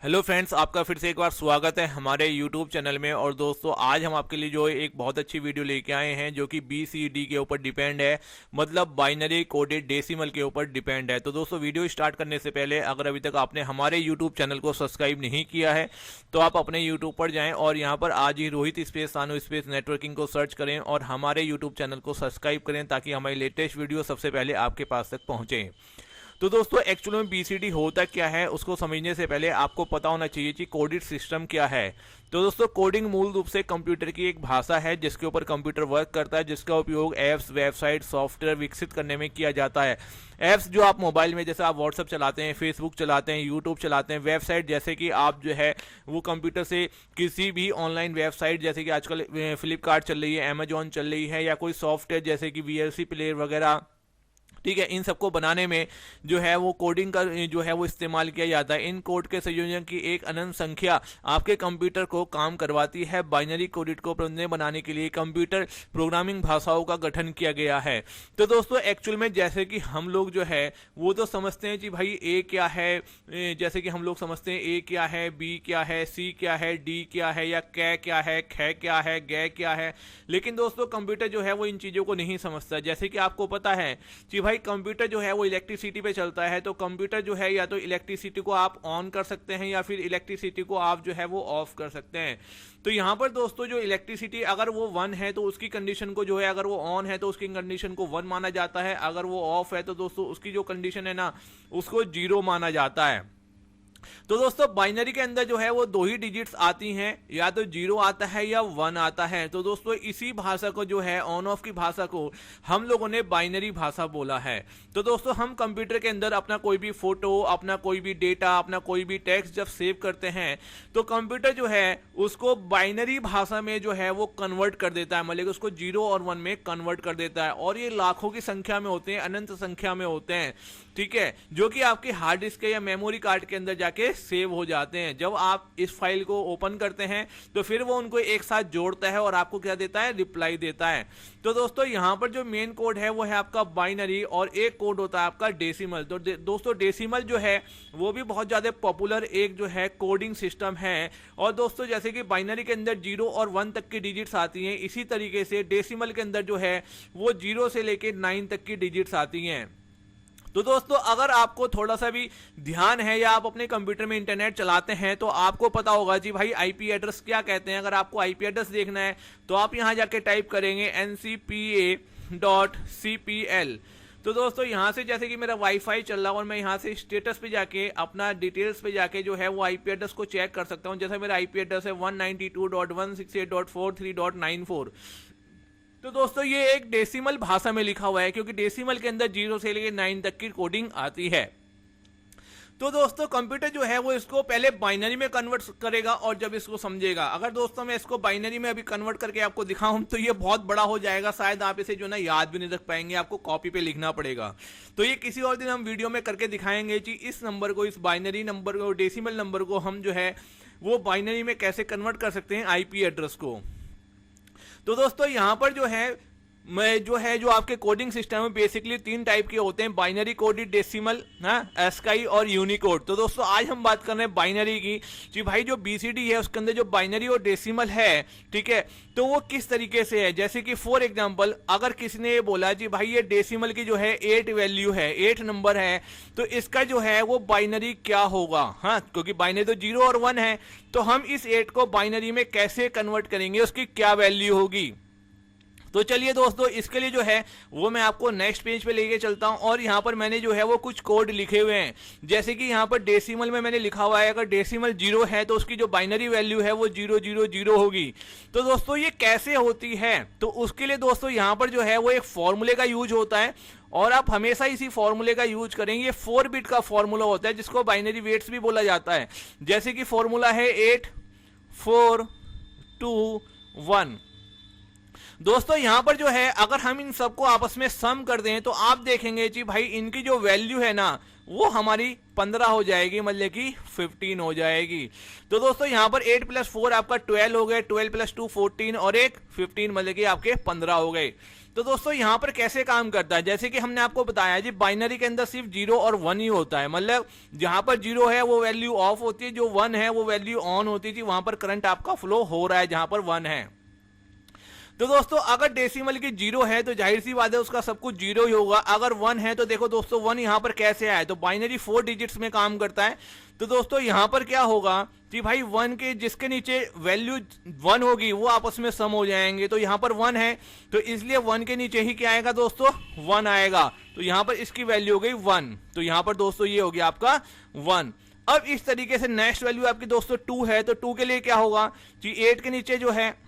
Hello friends, आपका फिर से एक बार स्वागत है हमारे यूट्यूब चैनल में। और दोस्तों, आज हम आपके लिए जो है एक बहुत अच्छी वीडियो लेके आए हैं जो कि BCD के ऊपर डिपेंड है, मतलब बाइनरी कोडेड डेसिमल के ऊपर डिपेंड है। तो दोस्तों, वीडियो स्टार्ट करने से पहले अगर अभी तक आपने हमारे यूट्यूब चैनल को सब्सक्राइब नहीं किया है तो आप अपने यूट्यूब पर जाएँ और यहाँ पर आज ही रोहित स्पेस सानू स्पेस नेटवर्किंग को सर्च करें और हमारे यूट्यूब चैनल को सब्सक्राइब करें ताकि हमारी लेटेस्ट वीडियो सबसे पहले आपके पास तक पहुँचे। तो दोस्तों, एक्चुअली में BCD होता क्या है उसको समझने से पहले आपको पता होना चाहिए कि कोडेड सिस्टम क्या है। तो दोस्तों, कोडिंग मूल रूप से कंप्यूटर की एक भाषा है जिसके ऊपर कंप्यूटर वर्क करता है, जिसका उपयोग ऐप्स, वेबसाइट, सॉफ्टवेयर विकसित करने में किया जाता है। ऐप्स जो आप मोबाइल में, जैसे आप व्हाट्सअप चलाते हैं, फेसबुक चलाते हैं, यूट्यूब चलाते हैं। वेबसाइट जैसे कि आप जो है वो कंप्यूटर से किसी भी ऑनलाइन वेबसाइट, जैसे कि आजकल फ्लिपकार्ट चल रही है, अमेजोन चल रही है, या कोई सॉफ्टवेयर जैसे कि VLC प्लेयर वगैरह, ठीक है, इन सबको बनाने में जो है वो कोडिंग का जो है वो इस्तेमाल किया जाता है। इन कोड के संयोजन की एक अनंत संख्या आपके कंप्यूटर को काम करवाती है। बाइनरी कोडेड को बनाने के लिए कंप्यूटर प्रोग्रामिंग भाषाओं का गठन किया गया है। तो दोस्तों, एक्चुअल में जैसे कि हम लोग जो है वो तो समझते हैं कि भाई ए क्या है, जैसे कि हम लोग समझते हैं ए क्या है, बी क्या है, सी क्या है, डी क्या है, या कै क्या है, ख क्या है, गै क्या है। लेकिन दोस्तों, कंप्यूटर जो है वो इन चीज़ों को नहीं समझता। जैसे कि आपको पता है कि भाई कंप्यूटर जो है वो इलेक्ट्रिसिटी पे चलता है, तो कंप्यूटर जो है या तो इलेक्ट्रिसिटी को आप ऑन कर सकते हैं या फिर इलेक्ट्रिसिटी को आप जो है वो ऑफ कर सकते हैं। तो यहाँ पर दोस्तों, जो इलेक्ट्रिसिटी अगर वो 1 है तो उसकी कंडीशन को जो है, अगर वो ऑन है तो उसकी कंडीशन को 1 माना जाता है, अगर वो ऑफ है तो दोस्तों उसकी जो कंडीशन है ना उसको 0 माना जाता है। तो दोस्तों, बाइनरी के अंदर जो है वो 2 ही डिजिट्स आती हैं, या तो 0 आता है या 1 आता है। तो दोस्तों, इसी भाषा को जो है ऑन ऑफ की भाषा को हम लोगों ने बाइनरी भाषा बोला है। तो दोस्तों, हम कंप्यूटर के अंदर अपना कोई भी फोटो, अपना कोई भी डेटा, अपना कोई भी टेक्स्ट जब सेव करते हैं तो कंप्यूटर जो है उसको बाइनरी भाषा में जो है वो कन्वर्ट कर देता है, मतलब उसको 0 और 1 में कन्वर्ट कर देता है। और ये लाखों की संख्या में होते हैं, अनंत संख्या में होते हैं, ठीक है, जो कि आपके हार्ड डिस्क या मेमोरी कार्ड के अंदर जाके सेव हो जाते हैं। जब आप इस फाइल को ओपन करते हैं तो फिर वो उनको एक साथ जोड़ता है और आपको क्या देता है, रिप्लाई देता है। तो दोस्तों, यहाँ पर जो मेन कोड है वो है आपका बाइनरी, और एक कोड होता है आपका डेसिमल। तो दोस्तों, डेसिमल जो है वो भी बहुत ज़्यादा पॉपुलर एक जो है कोडिंग सिस्टम है। और दोस्तों, जैसे कि बाइनरी के अंदर 0 और 1 तक की डिजिट्स आती हैं, इसी तरीके से डेसिमल के अंदर जो है वो 0 से लेके 9 तक की डिजिट्स आती हैं। तो दोस्तों, अगर आपको थोड़ा सा भी ध्यान है या आप अपने कंप्यूटर में इंटरनेट चलाते हैं तो आपको पता होगा जी भाई IP एड्रेस क्या कहते हैं। अगर आपको IP एड्रेस देखना है तो आप यहां जाके टाइप करेंगे ncpa.cpl। तो दोस्तों, यहाँ से जैसे कि मेरा वाईफाई चल रहा है और मैं यहाँ से स्टेटस पे जाके अपना डिटेल्स पे जाके जो है वो IP एड्रेस को चेक कर सकता हूँ। जैसे मेरा IP एड्रेस है 192.168.43.94। तो दोस्तों, ये एक डेसिमल भाषा में लिखा हुआ है क्योंकि डेसिमल के अंदर 0 से लेकर 9 तक की कोडिंग आती है। तो दोस्तों, कंप्यूटर जो है वो इसको पहले बाइनरी में कन्वर्ट करेगा और जब इसको समझेगा। अगर दोस्तों मैं इसको बाइनरी में अभी कन्वर्ट करके आपको दिखाऊं तो ये बहुत बड़ा हो जाएगा, शायद आप इसे जो ना याद भी नहीं रख पाएंगे, आपको कॉपी पे लिखना पड़ेगा। तो ये किसी और दिन हम वीडियो में करके दिखाएंगे कि इस नंबर को, इस बाइनरी नंबर को, डेसिमल नंबर को हम जो है वो बाइनरी में कैसे कन्वर्ट कर सकते हैं IP एड्रेस को। तो दोस्तों, यहाँ पर जो है जो आपके कोडिंग सिस्टम में बेसिकली 3 टाइप के होते हैं, बाइनरी कोडेड डेसिमल, ASCII और यूनिकोड। तो दोस्तों, आज हम बात कर रहे हैं बाइनरी की कि भाई जो BCD है उसके अंदर जो बाइनरी और डेसिमल है, ठीक है, तो वो किस तरीके से है। जैसे कि फॉर एग्जांपल, अगर किसी ने ये बोला जी भाई ये डेसिमल की जो है 8 वैल्यू है, 8 नंबर है, तो इसका जो है वो बाइनरी क्या होगा। हाँ, क्योंकि बाइनरी तो 0 और 1 है, तो हम इस 8 को बाइनरी में कैसे कन्वर्ट करेंगे, उसकी क्या वैल्यू होगी। तो चलिए दोस्तों, इसके लिए जो है वो मैं आपको नेक्स्ट पेज पे लेके चलता हूं और यहाँ पर मैंने जो है वो कुछ कोड लिखे हुए हैं। जैसे कि यहाँ पर डेसिमल में मैंने लिखा हुआ है अगर डेसिमल 0 है तो उसकी जो बाइनरी वैल्यू है वो 000 होगी। तो दोस्तों, ये कैसे होती है, तो उसके लिए दोस्तों यहाँ पर जो है वो एक फॉर्मूले का यूज होता है और आप हमेशा इसी फॉर्मूले का यूज करेंगे। 4 बिट का फॉर्मूला होता है जिसको बाइनरी वेट्स भी बोला जाता है। जैसे कि फॉर्मूला है 8 4 2 1। दोस्तों, यहां पर जो है अगर हम इन सबको आपस में सम कर दें तो आप देखेंगे कि भाई इनकी जो वैल्यू है ना वो हमारी 15 हो जाएगी, मतलब कि 15 हो जाएगी। तो दोस्तों यहाँ पर 8 + 4 आपका 12 हो गए, 12 + 2 14 और एक 15, मतलब कि आपके 15 हो गए। तो दोस्तों यहाँ पर कैसे काम करता है, जैसे कि हमने आपको बताया जी बाइनरी के अंदर सिर्फ 0 और 1 ही होता है, मतलब जहां पर 0 है वो वैल्यू ऑफ होती है, जो 1 है वो वैल्यू ऑन होती थी, वहां पर करंट आपका फ्लो हो रहा है जहां पर 1 है। तो दोस्तों अगर डेसिमल की 0 है तो जाहिर सी बात है उसका सब कुछ 0 ही होगा। अगर 1 है तो देखो दोस्तों 1 यहाँ पर कैसे आया, तो बाइनरी 4 डिजिट्स में काम करता है। तो दोस्तों यहाँ पर क्या होगा कि भाई 1 के जिसके नीचे वैल्यू 1 होगी वो आपस में सम हो जाएंगे। तो यहाँ पर 1 है तो इसलिए 1 के नीचे ही क्या आएगा दोस्तों, 1 आएगा। तो यहाँ पर इसकी वैल्यू हो गई 1, तो यहाँ पर दोस्तों ये हो गया आपका 1। अब इस तरीके से नेक्स्ट वैल्यू आपकी दोस्तों 2 है, तो 2 के लिए क्या होगा कि 8 के नीचे जो है,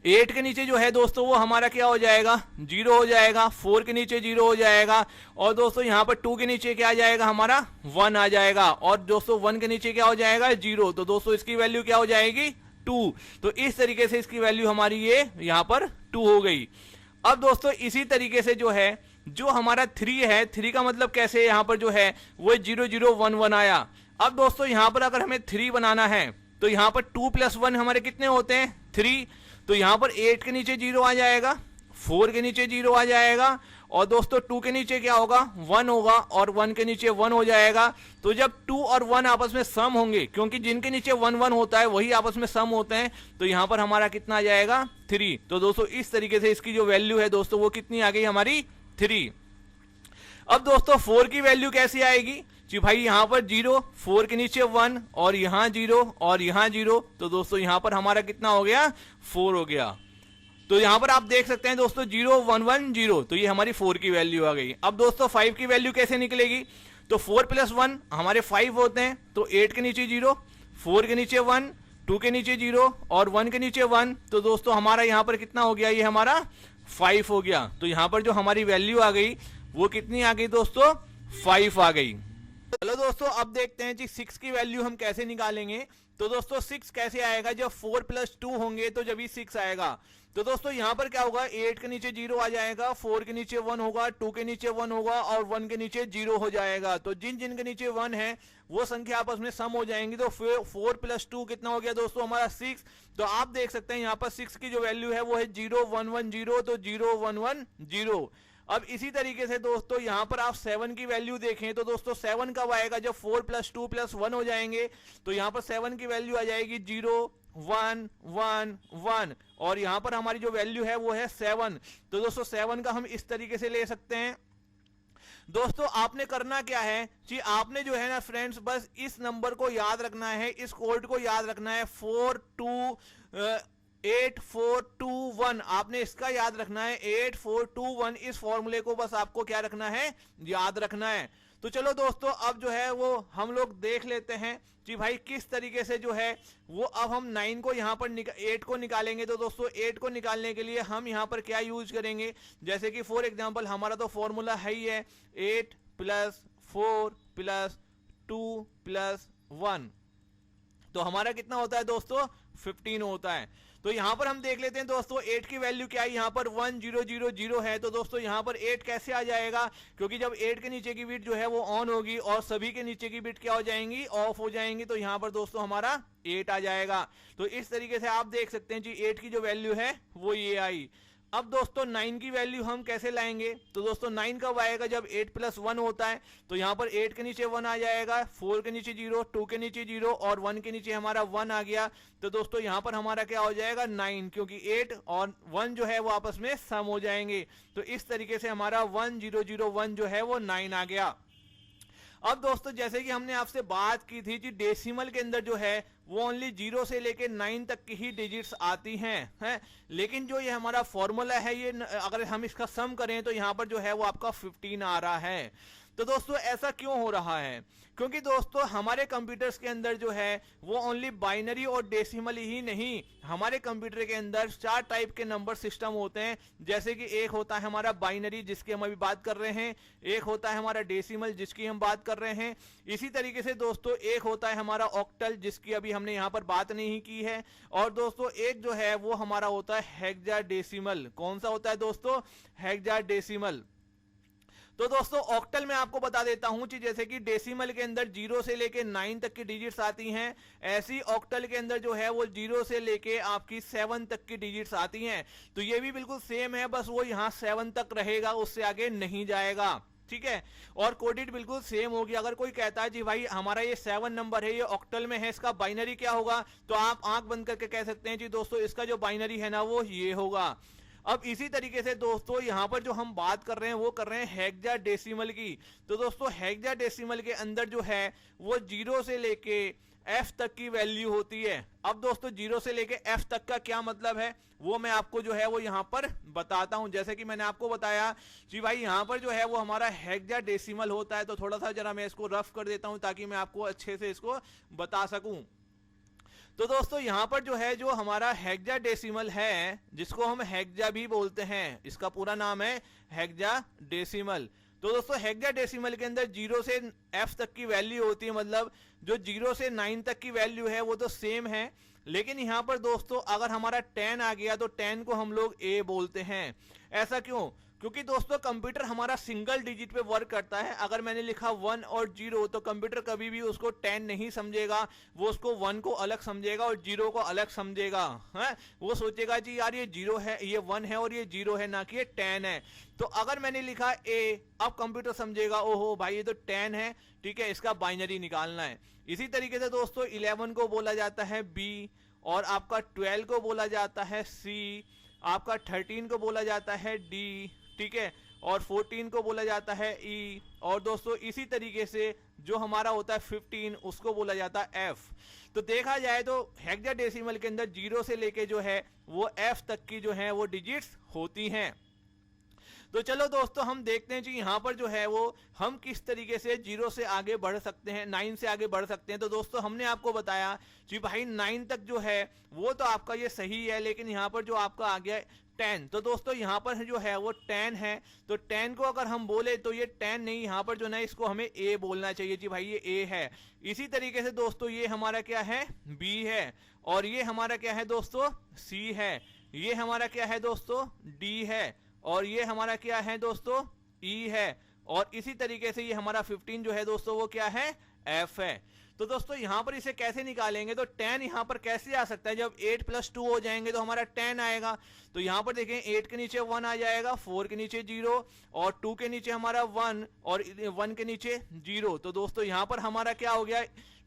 8 के नीचे जो है दोस्तों वो हमारा क्या हो जाएगा, 0 हो जाएगा। 4 के नीचे 0 हो जाएगा, और दोस्तों यहाँ पर 2 के नीचे क्या आ जाएगा, हमारा 1 आ जाएगा, और दोस्तों 1 के नीचे क्या हो जाएगा, 0। तो दोस्तों इसकी वैल्यू क्या हो जाएगी, 2। तो इस तरीके से इसकी वैल्यू हमारी ये यहाँ पर 2 हो गई। अब दोस्तों इसी तरीके से जो है, जो हमारा 3 है, 3 का मतलब कैसे यहाँ पर जो है वो 0 0 1 1 आया। अब दोस्तों यहाँ पर अगर हमें 3 बनाना है तो यहाँ पर 2 + 1 हमारे कितने होते हैं, 3। तो यहां पर 8 के नीचे 0 आ जाएगा, 4 के नीचे 0 आ जाएगा, और दोस्तों 2 के नीचे क्या होगा, 1 होगा, और 1 के नीचे 1 हो जाएगा। तो जब 2 और 1 आपस में सम होंगे, क्योंकि जिनके नीचे 1 1 होता है वही आपस में सम होते हैं, तो यहां पर हमारा कितना आ जाएगा, 3। तो दोस्तों इस तरीके से इसकी जो वैल्यू है दोस्तों वो कितनी आ गई हमारी, 3। अब दोस्तों 4 की वैल्यू कैसी आएगी जी भाई, यहां पर 0, 4 के नीचे 1, और यहां 0 और यहां 0, तो दोस्तों यहां पर हमारा कितना हो गया, 4 हो गया। तो यहां पर आप देख सकते हैं दोस्तों 0 1 1 0, तो ये हमारी 4 की वैल्यू आ गई। अब दोस्तों 5 की वैल्यू कैसे निकलेगी, तो 4 + 1 हमारे 5 होते हैं, तो 8 के नीचे 0, 4 के नीचे 1, 2 के नीचे 0 और 1 के नीचे 1, तो दोस्तों हमारा यहां पर कितना हो गया, ये हमारा 5 हो गया। तो यहां पर जो हमारी वैल्यू आ गई वो कितनी आ गई दोस्तों, 5 आ गई। चलो दोस्तों अब देखते हैं जी 6 की वैल्यू हम कैसे निकालेंगे। तो दोस्तों 6 कैसे आएगा, जब 4 + 2 होंगे तो जब ही 6 आएगा। तो दोस्तों यहां पर क्या होगा, 8 के नीचे 0 आ जाएगा, 4 के नीचे 1 होगा, 2 के नीचे 1 होगा, और 1 के नीचे 0 हो जाएगा। तो जिन जिन के नीचे 1 है वो संख्या आपस में सम हो जाएंगी। तो 4 + 2 कितना हो गया दोस्तों, हमारा 6। तो आप देख सकते हैं यहाँ पर 6 की जो वैल्यू है वो है 0 1 1 0, तो 0 1 1 0। अब इसी तरीके से दोस्तों यहां पर आप 7 की वैल्यू देखें, तो दोस्तों 7 कब आएगा, जब 4 + 2 + 1 हो जाएंगे। तो यहां पर 7 की वैल्यू आ जाएगी 0 1 1 1, और यहां पर हमारी जो वैल्यू है वो है 7। तो दोस्तों 7 का हम इस तरीके से ले सकते हैं। दोस्तों आपने करना क्या है कि आपने जो है ना फ्रेंड्स, बस इस नंबर को याद रखना है, इस कोड को याद रखना है, 42842 आपने इसका याद रखना है, 8421। इस फॉर्मूले को बस आपको क्या रखना है, याद रखना है। तो चलो दोस्तों अब जो है वो हम लोग देख लेते हैं कि भाई किस तरीके से जो है वो, अब हम 9 को यहाँ पर 8 को निकालेंगे। तो दोस्तों 8 को निकालने के लिए हम यहाँ पर क्या यूज करेंगे, जैसे कि फॉर एग्जांपल हमारा तो फॉर्मूला है ही है 8 + 4 + 2 + 1, तो हमारा कितना होता है दोस्तों, 15 होता है। तो यहां पर हम देख लेते हैं दोस्तों 8 की वैल्यू क्या है, यहां पर 1 0 0 0 है। तो दोस्तों यहां पर 8 कैसे आ जाएगा, क्योंकि जब 8 के नीचे की बिट जो है वो ऑन होगी और सभी के नीचे की बिट क्या हो जाएंगी, ऑफ हो जाएंगी। तो यहां पर दोस्तों हमारा 8 आ जाएगा। तो इस तरीके से आप देख सकते हैं जी 8 की जो वैल्यू है वो ये आई। अब दोस्तों 9 की वैल्यू हम कैसे लाएंगे, तो दोस्तों 9 कब आएगा, जब 8 + 1 होता है। तो यहां पर 8 के नीचे 1 आ जाएगा, 4 के नीचे 0, 2 के नीचे 0 और 1 के नीचे हमारा 1 आ गया। तो दोस्तों यहां पर हमारा क्या हो जाएगा, 9, क्योंकि 8 और 1 जो है वो आपस में सम हो जाएंगे। तो इस तरीके से हमारा 1 0 0 1 जो है वो 9 आ गया। अब दोस्तों जैसे कि हमने आपसे बात की थी कि डेसिमल के अंदर जो है वो ओनली 0 से लेके 9 तक की ही डिजिट्स आती हैं, लेकिन जो ये हमारा फॉर्मूला है ये अगर हम इसका सम करें तो यहाँ पर जो है वो आपका 15 आ रहा है। तो दोस्तों ऐसा क्यों हो रहा है, क्योंकि दोस्तों हमारे कंप्यूटर्स के अंदर जो है वो ओनली बाइनरी और डेसिमल ही नहीं, हमारे कंप्यूटर के अंदर 4 टाइप के नंबर सिस्टम होते हैं। जैसे कि एक होता है हमारा बाइनरी जिसकी हम अभी बात कर रहे हैं, एक होता है हमारा डेसिमल जिसकी हम बात कर रहे हैं, इसी तरीके से दोस्तों एक होता है हमारा ऑक्टल जिसकी अभी हमने यहाँ पर बात नहीं की है, और दोस्तों एक जो है वो हमारा होता है हेक्साडेसिमल। कौन सा होता है दोस्तों, हेक्साडेसिमल। तो दोस्तों ऑक्टल में आपको बता देता हूं कि जैसे कि डेसिमल के अंदर 0 से लेके 9 तक की डिजिट्स आती हैं, ऐसी ऑक्टल के अंदर जो है वो 0 से लेके आपकी 7 तक की डिजिट्स आती हैं। तो ये भी बिल्कुल सेम है, बस वो यहाँ 7 तक रहेगा, उससे आगे नहीं जाएगा, ठीक है। और कोडेड बिल्कुल सेम होगी। अगर कोई कहता है जी भाई हमारा ये 7 नंबर है, ये ऑक्टल में है, इसका बाइनरी क्या होगा, तो आप आंख बंद करके कह सकते हैं जी दोस्तों इसका जो बाइनरी है ना वो ये होगा। अब इसी तरीके से दोस्तों यहां पर जो हम बात कर रहे हैं वो कर रहे हैं हेक्साडेसिमल की। तो दोस्तों हेक्साडेसिमल के अंदर जो है वो 0 से लेके F तक की वैल्यू होती है। अब दोस्तों 0 से लेके F तक का क्या मतलब है वो मैं आपको जो है वो यहां पर बताता हूं। जैसे कि मैंने आपको बताया कि भाई यहां पर जो है वो हमारा हेक्साडेसिमल होता है। तो थोड़ा सा जरा मैं इसको रफ कर देता हूं ताकि मैं आपको अच्छे से इसको बता सकूं। तो दोस्तों यहां पर जो है जो हमारा हेक्साडेसिमल है, जिसको हम हेक्सा भी बोलते हैं, इसका पूरा नाम है हेक्साडेसिमल। तो दोस्तों हेक्साडेसिमल के अंदर 0 से F तक की वैल्यू होती है, मतलब जो 0 से 9 तक की वैल्यू है वो तो सेम है। लेकिन यहां पर दोस्तों अगर हमारा 10 आ गया तो 10 को हम लोग A बोलते हैं। ऐसा क्यों? क्योंकि दोस्तों कंप्यूटर हमारा सिंगल डिजिट पे वर्क करता है। अगर मैंने लिखा 1 और 0 तो कंप्यूटर कभी भी उसको 10 नहीं समझेगा, वो उसको 1 को अलग समझेगा और 0 को अलग समझेगा, है? वो सोचेगा जी यार ये 0 है, ये 1 है और ये 0 है, ना कि ये 10 है। तो अगर मैंने लिखा A, अब कंप्यूटर समझेगा ओहो भाई ये तो 10 है, ठीक है, इसका बाइनरी निकालना है। इसी तरीके से दोस्तों 11 को बोला जाता है B, और आपका 12 को बोला जाता है C, आपका 13 को बोला जाता है D, ठीक है, और 14 को बोला जाता है E, और दोस्तों इसी तरीके से जो हमारा होता है 15 उसको बोला जाता है F। तो देखा जाए तो हेक्साडेसिमल के अंदर 0 से लेके जो है वो F तक की जो है वो डिजिट्स होती हैं। तो चलो दोस्तों हम देखते हैं जी यहाँ पर जो है वो हम किस तरीके से 0 से आगे बढ़ सकते हैं, 9 से आगे बढ़ सकते हैं। तो दोस्तों हमने आपको बताया कि भाई 9 तक जो है वो तो आपका ये सही है, लेकिन यहाँ पर जो आपका आ गया 10, तो दोस्तों यहाँ पर जो है वो 10 है। तो 10 को अगर हम बोले तो ये 10 नहीं, यहाँ पर जो ना इसको हमें A बोलना चाहिए जी भाई ये A है। इसी तरीके से दोस्तों ये हमारा क्या है B है, और ये हमारा क्या है दोस्तों C है, ये हमारा क्या है दोस्तों D है, और ये हमारा क्या है दोस्तों E है, और इसी तरीके से ये हमारा 15 जो है दोस्तों वो क्या है F है। तो दोस्तों यहां पर इसे कैसे निकालेंगे, तो 10 यहां पर कैसे आ सकता है, जब 8 + 2 हो जाएंगे तो हमारा 10 आएगा। तो यहां पर देखें 8 के नीचे 1 आ जाएगा, 4 के नीचे 0, और 2 के नीचे हमारा 1, और 1 के नीचे 0। तो दोस्तों यहां पर हमारा क्या हो गया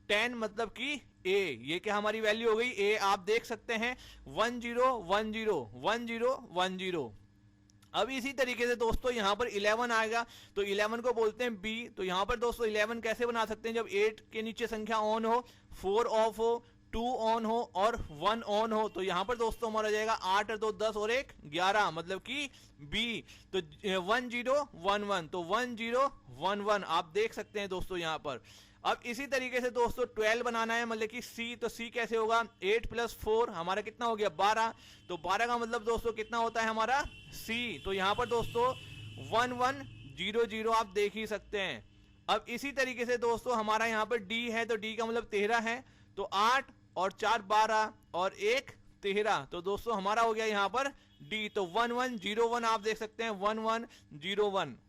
10, मतलब कि A, ये क्या हमारी वैल्यू हो गई A। आप देख सकते हैं 1 0 1 0 1 0 1 0। अब इसी तरीके से दोस्तों यहां पर 11 आएगा, तो 11 को बोलते हैं B। तो यहां पर दोस्तों 11 कैसे बना सकते हैं, जब 8 के नीचे संख्या ऑन हो, 4 ऑफ हो, 2 ऑन हो और 1 ऑन हो। तो यहां पर दोस्तों हमारा जाएगा 8 और 2 10 और 1 11, मतलब कि B। तो 1 0 1 1, तो 1 0 1 1 आप देख सकते हैं दोस्तों यहां पर। अब इसी तरीके से दोस्तों 12 बनाना है, मतलब कि C। तो C कैसे होगा, 8 + 4 हमारा कितना हो गया 12। तो 12 का मतलब दोस्तों कितना होता है हमारा C। तो यहां पर दोस्तों 1 1 0 0 आप देख ही सकते हैं। अब इसी तरीके से दोस्तों हमारा यहाँ पर D है, तो D का मतलब 13 है। तो 8 और 4 12 और 1 13, तो दोस्तों हमारा हो गया यहाँ पर D। तो 1 1 0 1 आप देख सकते हैं 1 1 0 1।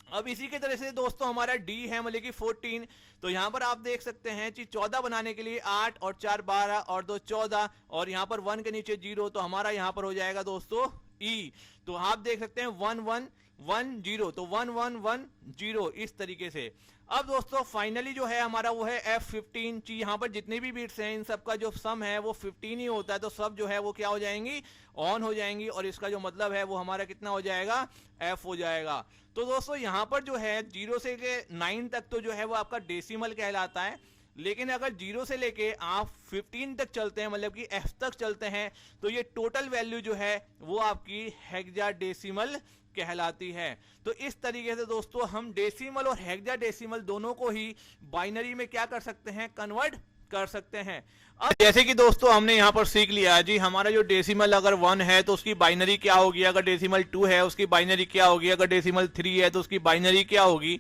अब इसी के तरह से दोस्तों हमारा D है, मतलब कि 14। तो यहां पर आप देख सकते हैं कि 14 बनाने के लिए 8 और 4 12 और 2 14, और यहां पर 1 के नीचे 0, तो हमारा यहां पर हो जाएगा दोस्तों E। तो आप देख सकते हैं 1 1 1 0, तो 1 1 1 0 इस तरीके से। अब दोस्तों फाइनली जो है हमारा वो है F15 की। यहाँ पर जितने भी बिट्स हैं इन सब का जो सम है वो 15 ही होता है, तो सब जो है वो क्या हो जाएंगी ऑन हो जाएंगी, और इसका जो मतलब है वो हमारा कितना हो जाएगा F हो जाएगा। तो दोस्तों यहाँ पर जो है 0 से 9 तक तो जो है वो आपका डेसिमल कहलाता है, लेकिन अगर 0 से लेके आप 15 तक चलते हैं, मतलब कि F तक चलते हैं, तो ये टोटल वैल्यू जो है वो आपकी हेक्साडेसिमल कहलाती है। तो इस तरीके से दोस्तों हम डेसिमल और हेक्साडेसिमल दोनों को ही बाइनरी में क्या कर सकते हैं, कन्वर्ट कर सकते हैं। अब जैसे कि दोस्तों हमने यहाँ पर सीख लिया जी हमारा जो डेसिमल अगर 1 है तो उसकी बाइनरी क्या होगी, अगर डेसिमल 2 है उसकी बाइनरी क्या होगी, अगर डेसिमल 3 है तो उसकी बाइनरी क्या होगी,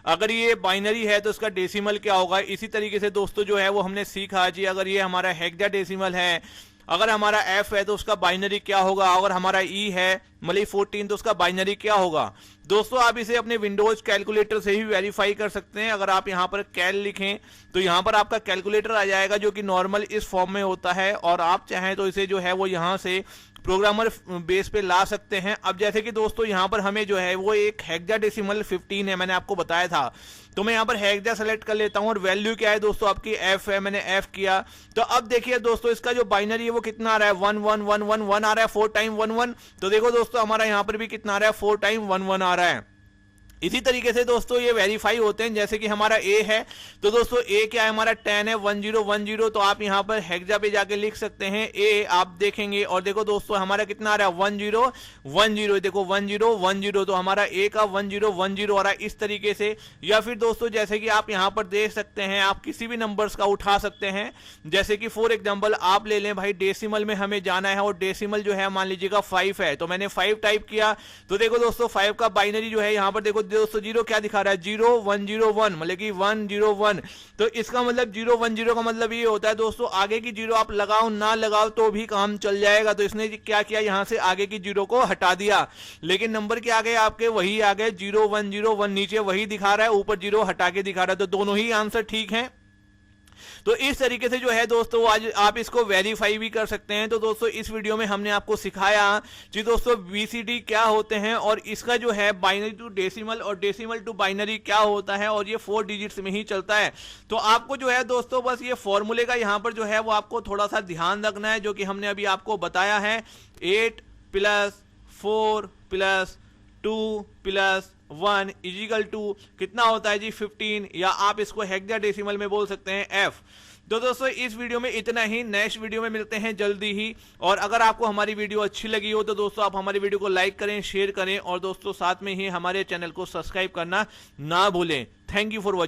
अगर ये बाइनरी है तो उसका डेसिमल क्या होगा। इसी तरीके से दोस्तों जो है वो हमने सीखा जी अगर ये हमारा हेक्साडेसिमल है, अगर हमारा F है तो उसका बाइनरी क्या होगा, अगर हमारा E है मतलब 14 तो उसका बाइनरी क्या होगा। दोस्तों आप इसे अपने विंडोज कैलकुलेटर से ही वेरीफाई कर सकते हैं। अगर आप यहाँ पर कैल लिखें तो यहाँ पर आपका कैलकुलेटर आ जाएगा जो कि नॉर्मल इस फॉर्म में होता है, और आप चाहें तो इसे जो है वो यहाँ से प्रोग्रामर बेस पे ला सकते हैं। अब जैसे कि दोस्तों यहाँ पर हमें जो है वो एक हेक्साडेसिमल 15 है, मैंने आपको बताया था, तो मैं यहाँ पर हेक्सा सेलेक्ट कर लेता हूँ और वैल्यू क्या है दोस्तों आपकी एफ है, मैंने एफ किया। तो अब देखिए दोस्तों इसका जो बाइनरी है वो कितना आ रहा है 111111 आ रहा है, 4 टाइम 11। तो देखो दोस्तों हमारा यहाँ पर भी कितना आ रहा है 4 टाइम 11 आ रहा है। इसी तरीके से दोस्तों ये वेरीफाई होते हैं। जैसे कि हमारा ए है तो दोस्तों ए क्या है हमारा 10 है 1010, तो आप यहाँ पर हेक्सा पे जाके लिख सकते हैं ए, आप देखेंगे और देखो दोस्तों हमारा कितना आ रहा है 1010, देखो 1010, तो हमारा ए का 1010 आ रहा है इस तरीके से। या फिर दोस्तों जैसे कि आप यहाँ पर देख सकते हैं, आप किसी भी नंबर्स का उठा सकते हैं। जैसे कि फॉर एग्जाम्पल आप ले लें भाई डेसिमल में हमें जाना है, और डेसिमल जो है मान लीजिएगा 5 है, तो मैंने 5 टाइप किया। तो देखो दोस्तों 5 का बाइनरी जो है यहाँ पर देखो दोस्तों जीरो क्या दिखा रहा है 0101, मतलब कि 101। तो इसका मतलब 010 का मतलब ये होता है दोस्तों आगे की जीरो आप लगाओ ना लगाओ तो भी काम चल जाएगा। तो इसने क्या किया यहाँ से आगे की जीरो को हटा दिया, लेकिन नंबर क्या आ गए आपके वही आ गए 0101, नीचे वही दिखा रहा है, ऊपर जीरो हटा के दिखा रहा है। तो दोनों ही आंसर ठीक है। तो इस तरीके से जो है दोस्तों आज आप इसको वेरीफाई भी कर सकते हैं। तो दोस्तों इस वीडियो में हमने आपको सिखाया कि दोस्तों बीसीडी क्या होते हैं, और इसका जो है बाइनरी टू डेसिमल और डेसिमल टू बाइनरी क्या होता है, और ये 4 डिजिट्स में ही चलता है। तो आपको जो है दोस्तों बस ये फॉर्मूले का यहाँ पर जो है वो आपको थोड़ा सा ध्यान रखना है, जो कि हमने अभी आपको बताया है। 8 + 4 + 2 + 1 = कितना होता है जी 15, या आप इसको हेक्साडेसिमल में बोल सकते हैं एफ। तो दोस्तों इस वीडियो में इतना ही, नेक्स्ट वीडियो में मिलते हैं जल्दी ही। और अगर आपको हमारी वीडियो अच्छी लगी हो तो दोस्तों आप हमारी वीडियो को लाइक करें, शेयर करें, और दोस्तों साथ में ही हमारे चैनल को सब्सक्राइब करना ना भूलें। Thank you for watching.